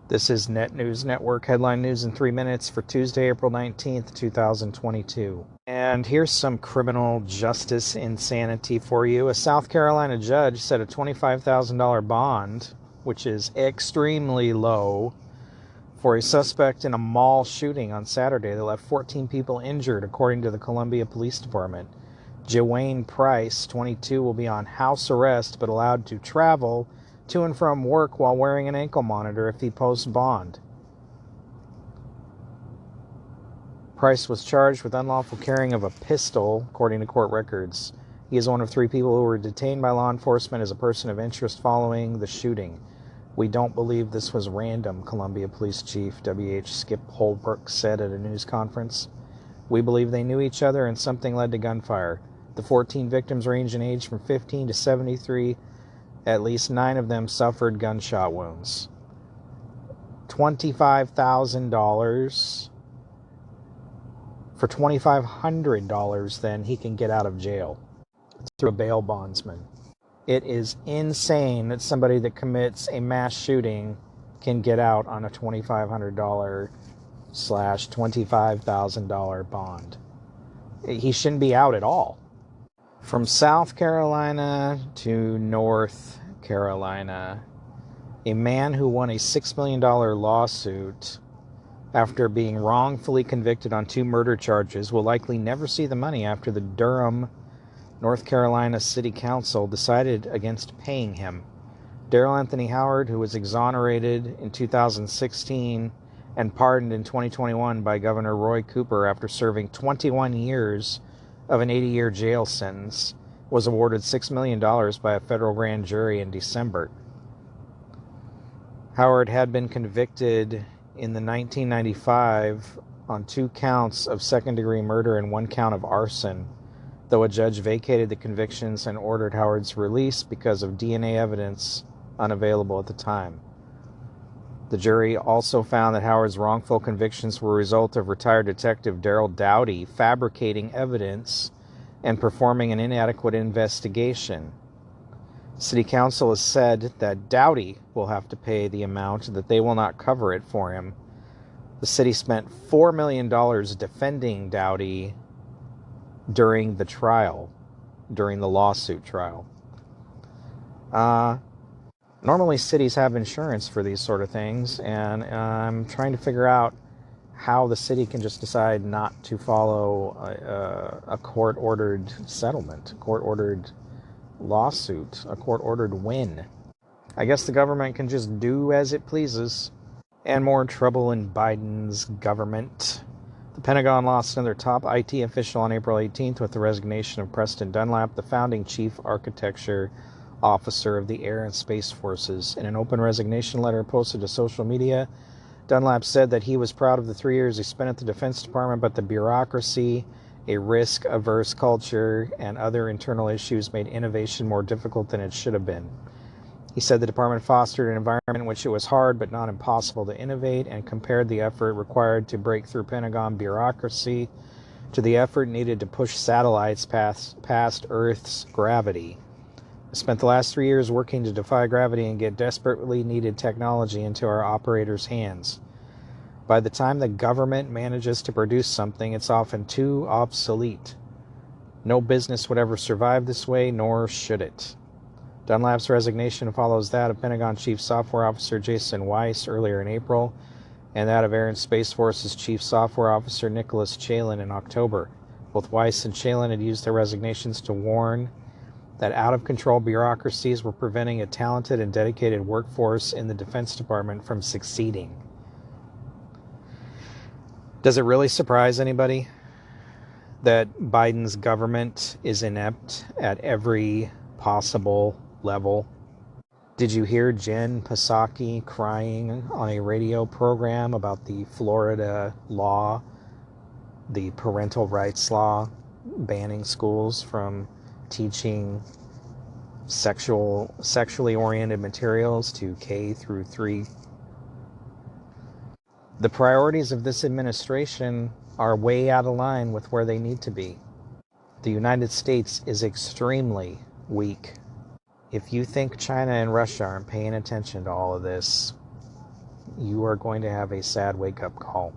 This is Net News Network headline news in 3 minutes for Tuesday, April 19th, 2022. And here's some criminal justice insanity for you. A South Carolina judge set a $25,000 bond, which is extremely low, for a suspect in a mall shooting on Saturday that left 14 people injured, according to the Columbia Police Department. Jawayne Price, 22, will be on house arrest but allowed to travel to and from work while wearing an ankle monitor if he posts bond. Price was charged with unlawful carrying of a pistol, according to court records. He is one of 3 people who were detained by law enforcement as a person of interest following the shooting. We don't believe this was random, Columbia Police Chief W.H. Skip Holbrook said at a news conference. We believe they knew each other and something led to gunfire. The 14 victims range in age from 15 to 73. At least 9 of them suffered gunshot wounds. $25,000. For $2,500, then, he can get out of jail through a bail bondsman. It is insane that somebody that commits a mass shooting can get out on a $2,500/$25,000 bond. He shouldn't be out at all. From South Carolina to North Carolina, a man who won a $6 million lawsuit after being wrongfully convicted on 2 murder charges will likely never see the money after the Durham, North Carolina City Council decided against paying him. Darrell Anthony Howard, who was exonerated in 2016 and pardoned in 2021 by Governor Roy Cooper after serving 21 years of an 80-year jail sentence, was awarded $6 million by a federal grand jury in December. Howard had been convicted in the 1995 on 2 counts of second-degree murder and 1 count of arson, though a judge vacated the convictions and ordered Howard's release because of DNA evidence unavailable at the time. The jury also found that Howard's wrongful convictions were a result of retired detective Darrell Dowdy fabricating evidence and performing an inadequate investigation. City Council has said that Dowdy will have to pay the amount, that they will not cover it for him. The city spent $4 million defending Dowdy during the lawsuit trial. Normally cities have insurance for these sort of things, and I'm trying to figure out how the city can just decide not to follow a court-ordered settlement, a court-ordered lawsuit, a court-ordered win. I guess the government can just do as it pleases. And more trouble in Biden's government. The Pentagon lost another top IT official on April 18th with the resignation of Preston Dunlap, the founding chief architecture officer of the Air and Space Forces. In an open resignation letter posted to social media, Dunlap said that he was proud of the 3 years he spent at the Defense Department, but the bureaucracy, a risk-averse culture, and other internal issues made innovation more difficult than it should have been. He said the department fostered an environment in which it was hard but not impossible to innovate, and compared the effort required to break through Pentagon bureaucracy to the effort needed to push satellites past Earth's gravity. I spent the last 3 years working to defy gravity and get desperately needed technology into our operators' hands. By the time the government manages to produce something, it's often too obsolete. No business would ever survive this way, nor should it. Dunlap's resignation follows that of Pentagon Chief Software Officer Jason Weiss earlier in April, and that of Air and Space Force's Chief Software Officer Nicholas Chalin in October. Both Weiss and Chalin had used their resignations to warn that out-of-control bureaucracies were preventing a talented and dedicated workforce in the Defense Department from succeeding. Does it really surprise anybody that Biden's government is inept at every possible level? Did you hear Jen Psaki crying on a radio program about the Florida law, the parental rights law, banning schools from teaching sexually oriented materials to K through 3? The priorities of this administration are way out of line with where they need to be. The United States is extremely weak. If you think China and Russia aren't paying attention to all of this, you are going to have a sad wake-up call.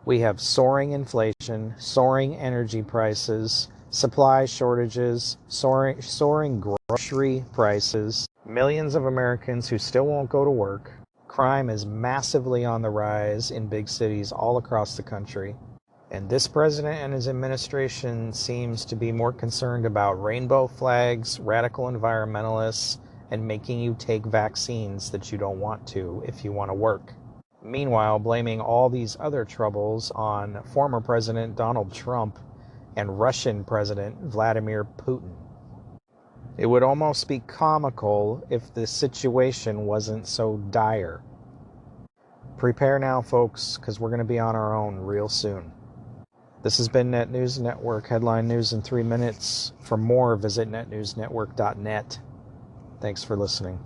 We have soaring inflation, soaring energy prices, supply shortages, soaring grocery prices, millions of Americans who still won't go to work. Crime is massively on the rise in big cities all across the country. And this president and his administration seems to be more concerned about rainbow flags, radical environmentalists, and making you take vaccines that you don't want to if you want to work. Meanwhile, blaming all these other troubles on former President Donald Trump and Russian President Vladimir Putin. It would almost be comical if the situation wasn't so dire. Prepare now, folks, because we're going to be on our own real soon. This has been Net News Network, headline news in 3 minutes. For more, visit netnewsnetwork.net. Thanks for listening.